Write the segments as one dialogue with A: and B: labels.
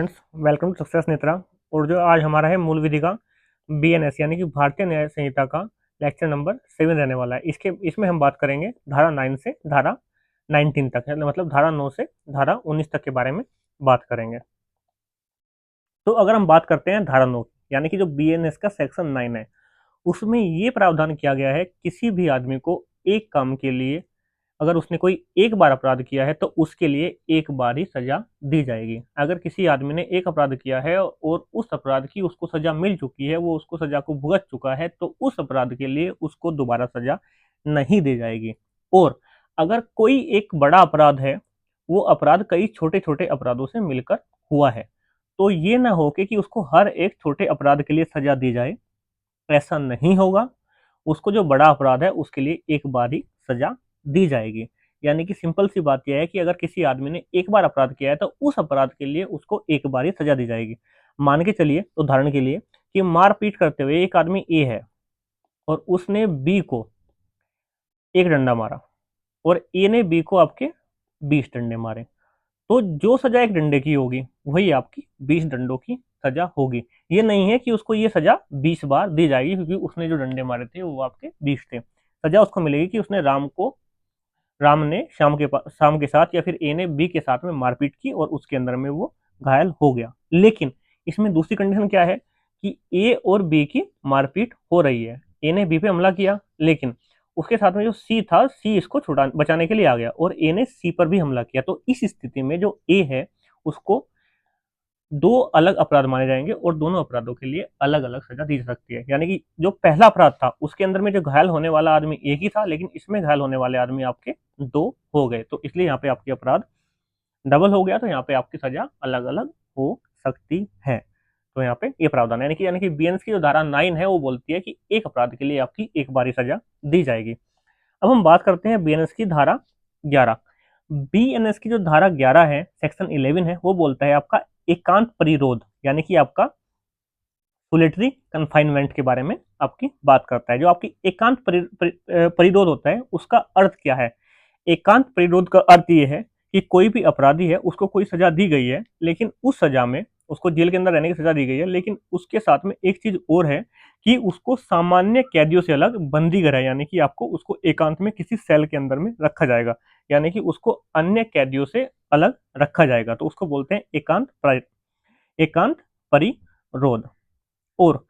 A: Welcome to success Netra. और जो आज हमारा है मूल विधि का बीएनएस यानी कि भारतीय न्याय संहिता का लेक्चर नंबर 7 रहने वाला है। इसमें हम बात करेंगे धारा 9 से धारा 19 तक, मतलब धारा 9 से धारा 19 तक के बारे में बात करेंगे। तो अगर हम बात करते हैं धारा 9 यानी कि जो बीएनएस का सेक्शन 9 है, उसमें ये प्रावधान किया गया है किसी भी आदमी को एक काम के लिए अगर उसने कोई एक बार अपराध किया है तो उसके लिए एक बार ही सजा दी जाएगी। अगर किसी आदमी ने एक अपराध किया है और उस अपराध की उसको सजा मिल चुकी है, वो उसको सजा को भुगत चुका है, तो उस अपराध के लिए उसको दोबारा सजा नहीं दी जाएगी। और अगर कोई एक बड़ा अपराध है, वो अपराध कई छोटे छोटे अपराधों से मिलकर हुआ है, तो ये ना हो कि उसको हर एक छोटे अपराध के लिए सजा दी जाए, ऐसा नहीं होगा। उसको जो बड़ा अपराध है उसके लिए एक बार ही सजा दी जाएगी। यानी कि सिंपल सी बात यह है कि अगर किसी आदमी ने एक बार अपराध किया है तो उस अपराध के लिए उसको एक बार ही सजा दी जाएगी। मान के चलिए, उदाहरण के लिए, कि मारपीट करते हुए एक आदमी ए है और उसने बी को एक डंडा मारा और ए ने बी को आपके 20 डंडे मारे, तो जो सजा एक डंडे की होगी वही आपकी 20 डंडों की सजा होगी। ये नहीं है कि उसको ये सजा 20 बार दी जाएगी, क्योंकि उसने जो डंडे मारे थे वो आपके 20 थे। सजा उसको मिलेगी कि उसने राम ने शाम के साथ या फिर ए ने बी के साथ में मारपीट की और उसके अंदर में वो घायल हो गया। लेकिन इसमें दूसरी कंडीशन क्या है कि ए और बी की मारपीट हो रही है, ए ने बी पे हमला किया, लेकिन उसके साथ में जो सी था, सी इसको छुड़ा बचाने के लिए आ गया और ए ने सी पर भी हमला किया। तो इस स्थिति में जो ए है उसको दो अलग अपराध माने जाएंगे और दोनों अपराधों के लिए अलग अलग सजा दी जा सकती है। यानी कि जो पहला अपराध था उसके अंदर में जो घायल होने वाला आदमी एक ही था, लेकिन इसमें घायल होने वाले आदमी आपके दो हो गए, तो इसलिए यहाँ पे आपकी अपराध डबल हो गया, तो यहाँ पे आपकी सजा अलग अलग हो सकती है। तो यहाँ पे ये प्रावधान है, यानी कि बीएनएस की जो धारा 9 है वो बोलती है कि एक अपराध के लिए आपकी एक बारी सजा दी जाएगी। अब हम बात करते हैं बीएनएस की धारा 11। बीएनएस की जो धारा 11 है, सेक्शन 11 है, वो बोलता है आपका एकांत परिरोध, यानी कि आपका सोलिटरी कन्फाइनमेंट के बारे में आपकी बात करता है। जो आपकी एकांत परिरोध होता है उसका अर्थ क्या है? एकांत परिरोध का अर्थ ये है कि कोई भी अपराधी है, उसको कोई सजा दी गई है, लेकिन उस सजा में उसको जेल के अंदर रहने की सजा दी गई है, लेकिन उसके साथ में एक चीज और है कि उसको सामान्य कैदियों से अलग बंदी घर है, यानी कि आपको उसको एकांत में किसी सेल के अंदर में रखा जाएगा, यानी कि उसको अन्य कैदियों से अलग रखा जाएगा, तो उसको बोलते हैं एकांत परिरोध। और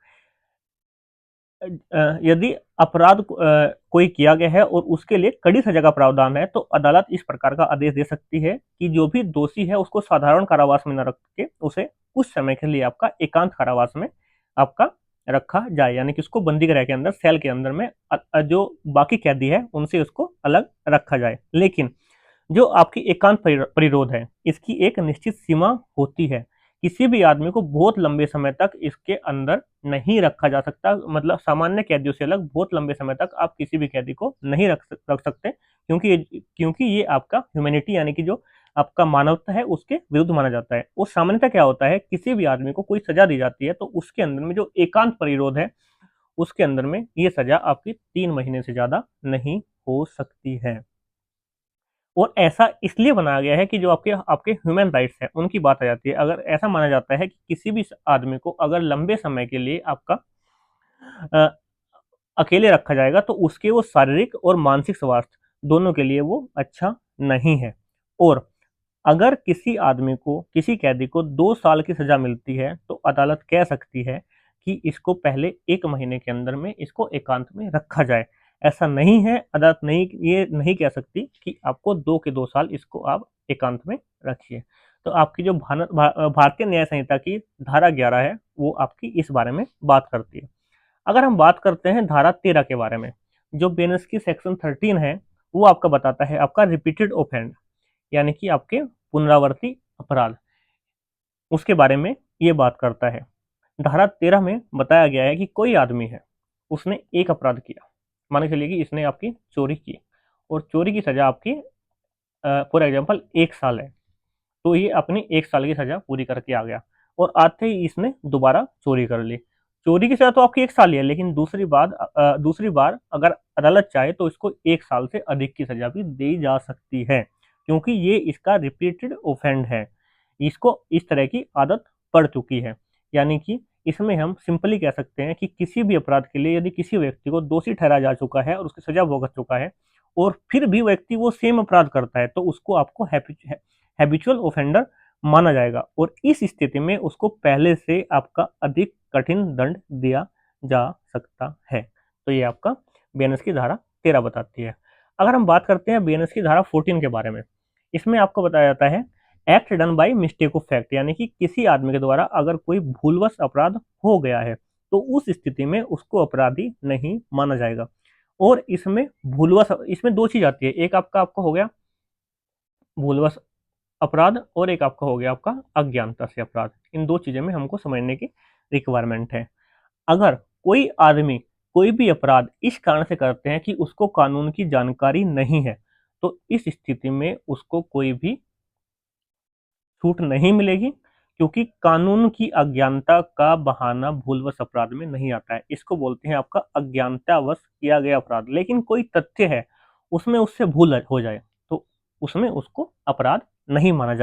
A: यदि अपराध कोई किया गया है और उसके लिए कड़ी सजा का प्रावधान है, तो अदालत इस प्रकार का आदेश दे सकती है कि जो भी दोषी है उसको साधारण कारावास में न रख के उसे कुछ समय के लिए आपका एकांत कारावास में आपका रखा जाए, यानी कि उसको बंदी गृह के अंदर, सेल के अंदर में जो बाकी कैदी है उनसे उसको अलग रखा जाए। लेकिन जो आपकी एकांत परिरोध है, इसकी एक निश्चित सीमा होती है। किसी भी आदमी को बहुत लंबे समय तक इसके अंदर नहीं रखा जा सकता, मतलब सामान्य कैदियों से अलग बहुत लंबे समय तक आप किसी भी कैदी को नहीं रख सकते, क्योंकि ये आपका ह्यूमैनिटी यानी कि जो आपका मानवता है उसके विरुद्ध माना जाता है। और सामान्यतः क्या होता है, किसी भी आदमी को कोई सजा दी जाती है तो उसके अंदर में जो एकांत परिरोध है उसके अंदर में ये सजा आपकी 3 महीने से ज्यादा नहीं हो सकती है। और ऐसा इसलिए बनाया गया है कि जो आपके आपके ह्यूमन राइट्स हैं उनकी बात आ जाती है। अगर ऐसा माना जाता है कि किसी भी आदमी को अगर लंबे समय के लिए आपका अ, अकेले रखा जाएगा तो उसके वो शारीरिक और मानसिक स्वास्थ्य दोनों के लिए वो अच्छा नहीं है। और अगर किसी आदमी को, किसी कैदी को 2 साल की सजा मिलती है तो अदालत कह सकती है कि इसको पहले 1 महीने के अंदर में इसको एकांत में रखा जाए। ऐसा नहीं है, अदालत नहीं, ये नहीं कह सकती कि आपको 2 के 2 साल इसको आप एकांत में रखिए। तो आपकी जो भारतीय न्याय संहिता की धारा 11 है वो आपकी इस बारे में बात करती है। अगर हम बात करते हैं धारा 13 के बारे में, जो बीएनएस की सेक्शन 13 है, वो आपका बताता है आपका रिपीटेड ऑफेंड, यानी कि आपके पुनरावर्ती अपराध, उसके बारे में ये बात करता है। धारा 13 में बताया गया है कि कोई आदमी है, उसने एक अपराध किया, मान के चलिए कि इसने आपकी चोरी की और चोरी की सजा आपकी फॉर एग्जाम्पल 1 साल है, तो ये अपनी 1 साल की सजा पूरी करके आ गया और आते ही इसने दोबारा चोरी कर ली। चोरी की सजा तो आपकी 1 साल ही है, लेकिन दूसरी बार अगर अदालत चाहे तो इसको 1 साल से अधिक की सजा भी दी जा सकती है, क्योंकि ये इसका रिपीटेड ऑफेंड है। इसको इस तरह की आदत पड़ चुकी है। यानी कि इसमें हम सिंपली कह सकते हैं कि किसी भी अपराध के लिए यदि किसी व्यक्ति को दोषी ठहराया जा चुका है और उसकी सजा भुगत चुका है और फिर भी व्यक्ति वो सेम अपराध करता है तो उसको आपको हैबिचुअल ऑफेंडर माना जाएगा और इस स्थिति में उसको पहले से आपका अधिक कठिन दंड दिया जा सकता है। तो ये आपका बीएनएस की धारा 13 बताती है। अगर हम बात करते हैं बीएनएस की धारा 14 के बारे में, इसमें आपको बताया जाता है act done by mistake of fact, यानी कि किसी आदमी के द्वारा अगर कोई भूलवश अपराध हो गया है तो उस स्थिति में उसको अपराधी नहीं माना जाएगा। और इसमें भूलवश, इसमें दो चीज आती है, एक आपका हो गया भूलवश अपराध और एक आपका हो गया आपका अज्ञानता से अपराध। इन दो चीजों में हमको समझने की रिक्वायरमेंट है। अगर कोई आदमी कोई भी अपराध इस कारण से करते हैं कि उसको कानून की जानकारी नहीं है तो इस स्थिति में उसको कोई भी छूट नहीं मिलेगी, क्योंकि कानून की अज्ञानता का बहाना भूलवश अपराध में नहीं आता है। इसको बोलते हैं आपका अज्ञानतावश किया गया अपराध। लेकिन कोई तथ्य है उसमें उससे भूल हो जाए तो उसमें उसको अपराध नहीं माना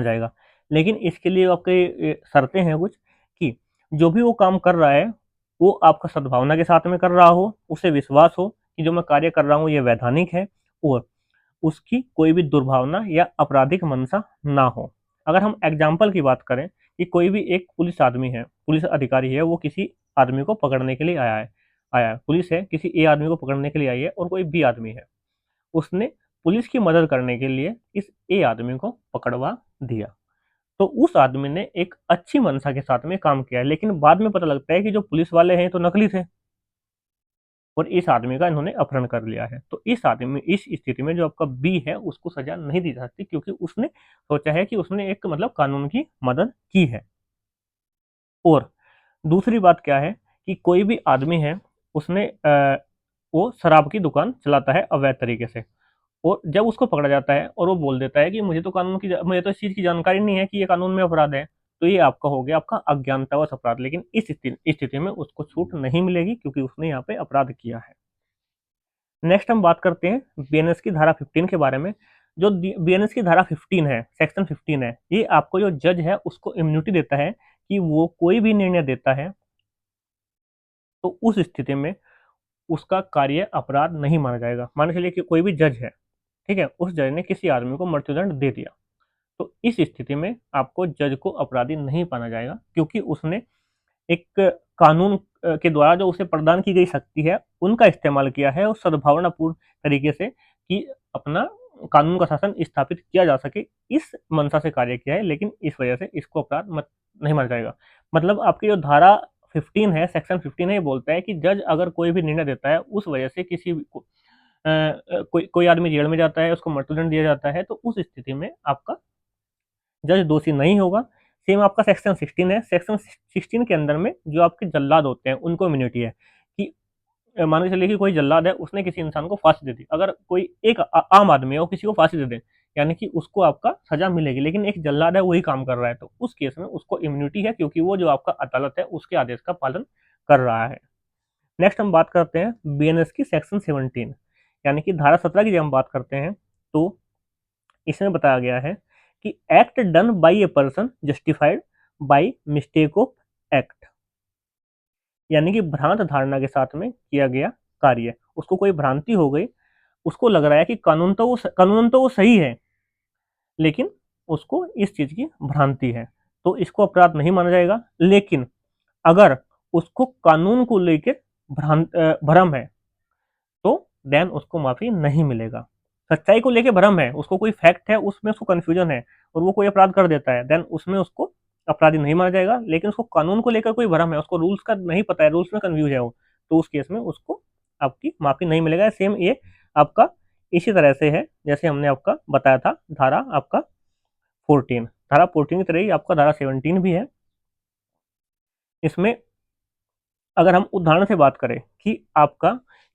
A: जाएगा। लेकिन इसके लिए आपके शर्तें हैं कुछ, कि जो भी वो काम कर रहा है वो आपका सद्भावना के साथ में कर रहा हो, उसे विश्वास हो कि जो मैं कार्य कर रहा हूँ ये वैधानिक है और उसकी कोई भी दुर्भावना या आपराधिक मंशा ना हो। अगर हम एग्जाम्पल की बात करें कि कोई भी एक पुलिस आदमी है, पुलिस अधिकारी है, वो किसी आदमी को पकड़ने के लिए आया है, पुलिस है किसी ए आदमी को पकड़ने के लिए आई है और कोई बी आदमी है, उसने पुलिस की मदद करने के लिए इस ए आदमी को पकड़वा दिया। तो उस आदमी ने एक अच्छी मंशा के साथ में काम किया है, लेकिन बाद में पता लगता है कि जो पुलिस वाले हैं तो नकली थे और इस आदमी का इन्होंने अपहरण कर लिया है। तो इस स्थिति में जो आपका बी है उसको सजा नहीं दी जा सकती, क्योंकि उसने सोचा है कि उसने एक मतलब कानून की मदद की है। और दूसरी बात क्या है कि कोई भी आदमी है उसने वो शराब की दुकान चलाता है अवैध तरीके से, और जब उसको पकड़ा जाता है और वो बोल देता है कि मुझे तो इस चीज की जानकारी नहीं है कि ये कानून में अपराध है, तो ये आपका हो गया आपका अज्ञानतावश अपराध। लेकिन इस स्थिति में उसको छूट नहीं मिलेगी क्योंकि उसने यहाँ पे अपराध किया है। नेक्स्ट हम बात करते हैं बीएनएस की धारा 15 के बारे में। जो बीएनएस की धारा 15 है, सेक्शन 15 है, ये आपको जो जज है उसको इम्यूनिटी देता है कि वो कोई भी निर्णय देता है तो उस स्थिति में उसका कार्य अपराध नहीं माना जाएगा। मान के चलिए कि कोई भी जज है, ठीक है, उस जज ने किसी आदमी को मृत्युदंड दे दिया, तो इस स्थिति में आपको जज को अपराधी नहीं माना जाएगा, क्योंकि उसने एक कानून के द्वारा जो उसे प्रदान की गई शक्ति है उनका इस्तेमाल किया है और सद्भावनापूर्ण तरीके से कि अपना कानून का शासन स्थापित किया जा सके, इस मंशा से कार्य किया है। लेकिन इस वजह से इसको अपराध नहीं माना जाएगा। मतलब आपकी जो धारा 15 है, सेक्शन 15 है, ये बोलता है कि जज अगर कोई भी निर्णय देता है उस वजह से कोई आदमी जेल में जाता है, उसको मृत्युदंड दिया जाता है, तो उस स्थिति में आपका जज दोषी नहीं होगा। सेम आपका सेक्शन 16 है। सेक्शन 16 के अंदर में जो आपके जल्लाद होते हैं उनको इम्यूनिटी है कि मान के चलिए कि कोई जल्लाद है, उसने किसी इंसान को फांसी दे दी, अगर कोई एक आम आदमी है वो किसी को फांसी दे दे, यानी कि उसको आपका सजा मिलेगी। लेकिन एक जल्लाद है वही काम कर रहा है तो उस केस में उसको इम्यूनिटी है, क्योंकि वो जो आपका अदालत है उसके आदेश का पालन कर रहा है। नेक्स्ट हम बात करते हैं बीएनएस की सेक्शन 17, यानी कि धारा 17 की जब हम बात करते हैं तो इसमें बताया गया है कि act done by a person justified by mistake of act, यानी कि भ्रांत धारणा के साथ में किया गया कार्य, उसको कोई भ्रांति हो गई, उसको लग रहा है कि कानून तो वो सही है लेकिन उसको इस चीज की भ्रांति है, तो इसको अपराध नहीं माना जाएगा। लेकिन अगर उसको कानून को लेकर भ्रम है तो देन उसको माफी नहीं मिलेगा। सच्चाई को लेकर भ्रम है, उसको कोई फैक्ट है उसमें उसको कंफ्यूजन है और वो कोई अपराध कर देता है, देन उसमें उसको अपराधी नहीं माना जाएगा। लेकिन उसको कानून को लेकर कोई भ्रम है, उसको रूल्स का नहीं पता है, रूल्स में कंफ्यूज है वो, तो उस केस में उसको आपकी माफी नहीं मिलेगा। सेम ये आपका इसी तरह से है जैसे हमने आपका बताया था धारा आपका 14, धारा 14 की तरह ही आपका धारा 17 भी है। इसमें अगर हम उदाहरण से बात करें कि आपका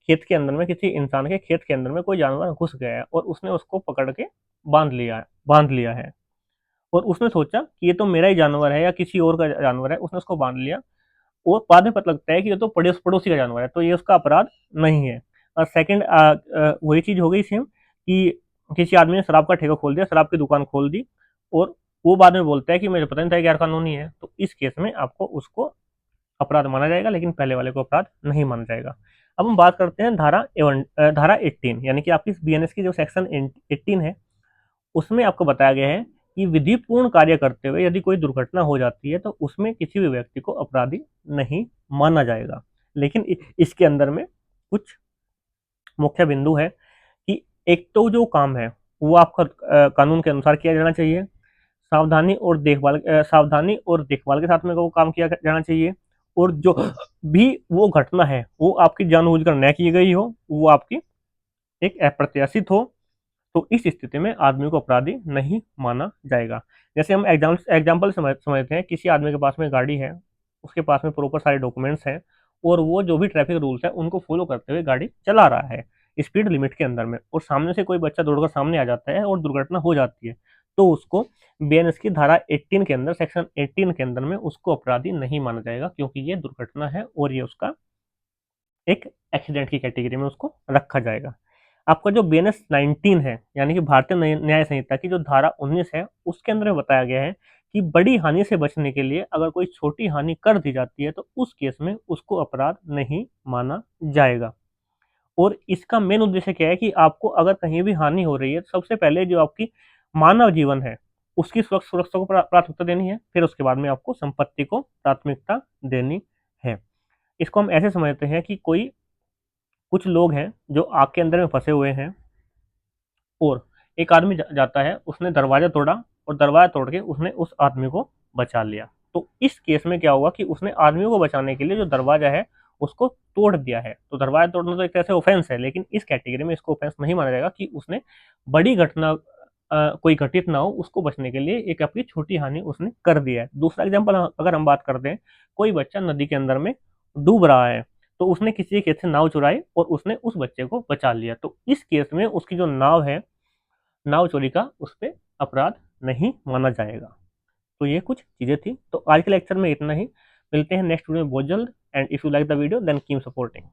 A: खेत के अंदर में, किसी इंसान के खेत के अंदर में कोई जानवर घुस गया है और उसने उसको पकड़ के बांध लिया है और उसने सोचा कि ये तो मेरा ही जानवर है या किसी और का जानवर है, उसने उसको बांध लिया और बाद में पता लगता है कि ये तो पड़ोसी का जानवर है, तो ये उसका अपराध नहीं है। और सेकंड वही चीज हो गई सेम कि किसी आदमी ने शराब का ठेका खोल दिया, शराब की दुकान खोल दी और वो बाद में बोलता है कि मुझे पता नहीं था गैर कानूनी है, तो इस केस में आपको उसको अपराध माना जाएगा, लेकिन पहले वाले को अपराध नहीं माना जाएगा। अब हम बात करते हैं धारा 18, यानी कि आपकी बीएनएस की जो सेक्शन 18 है, उसमें आपको बताया गया है कि विधिपूर्ण कार्य करते हुए यदि कोई दुर्घटना हो जाती है तो उसमें किसी भी व्यक्ति को अपराधी नहीं माना जाएगा। लेकिन इसके अंदर में कुछ मुख्य बिंदु है कि एक तो जो काम है वो आपका कानून के अनुसार किया जाना चाहिए, सावधानी और देखभाल के साथ में वो काम किया जाना चाहिए, और जो भी वो घटना है वो आपकी जानबूझकर न की गई हो, वो आपकी एक अप्रत्याशित हो, तो इस स्थिति में आदमी को अपराधी नहीं माना जाएगा। जैसे हम एग्जाम्पल समझते हैं, किसी आदमी के पास में गाड़ी है, उसके पास में प्रॉपर सारे डॉक्यूमेंट्स हैं, और वो जो भी ट्रैफिक रूल्स है उनको फॉलो करते हुए गाड़ी चला रहा है स्पीड लिमिट के अंदर में, और सामने से कोई बच्चा दौड़कर सामने आ जाता है और दुर्घटना हो जाती है, तो उसको बीएनएस की धारा 18 के अंदर, सेक्शन 18 के अंदर में उसको अपराधी नहीं माना जाएगा, क्योंकि ये दुर्घटना है और ये उसका एक एक्सीडेंट की कैटेगरी में उसको रखा जाएगा। आपका जो बीएनएस 19 है, यानी कि भारतीय न्याय संहिता की जो धारा 19 है, उसके अंदर में बताया गया है कि बड़ी हानि से बचने के लिए अगर कोई छोटी हानि कर दी जाती है तो उस केस में उसको अपराध नहीं माना जाएगा। और इसका मेन उद्देश्य क्या है कि आपको अगर कहीं भी हानि हो रही है, तो सबसे पहले जो आपकी मानव जीवन है उसकी सुरक्षा को प्राथमिकता देनी है, फिर उसके बाद में आपको संपत्ति को प्राथमिकता देनी है। इसको हम ऐसे समझते हैं कि कुछ लोग हैं जो आग के अंदर में फंसे हुए हैं, और एक आदमी जाता है, उसने दरवाजा तोड़ा, और दरवाजा तोड़ के उसने उस आदमी को बचा लिया। तो इस केस में क्या हुआ कि उसने आदमी को बचाने के लिए जो दरवाजा है उसको तोड़ दिया है। तो दरवाजा तोड़ना तो एक तरह से ऑफेंस है, लेकिन इस कैटेगरी में इसको ऑफेंस नहीं माना जाएगा कि उसने बड़ी घटना कोई घटित ना हो उसको बचने के लिए एक अपनी छोटी हानि उसने कर दिया है। दूसरा एग्जाम्पल अगर हम बात करते हैं, कोई बच्चा नदी के अंदर में डूब रहा है, तो उसने किसी के खेत से नाव चुराई और उसने उस बच्चे को बचा लिया, तो इस केस में उसकी जो नाव है, नाव चोरी का उस पर अपराध नहीं माना जाएगा। तो ये कुछ चीजें थी। तो आज के लेक्चर में इतना ही, मिलते हैं नेक्स्ट वीडियो में बहुत जल्द, and if you like the video then keep supporting.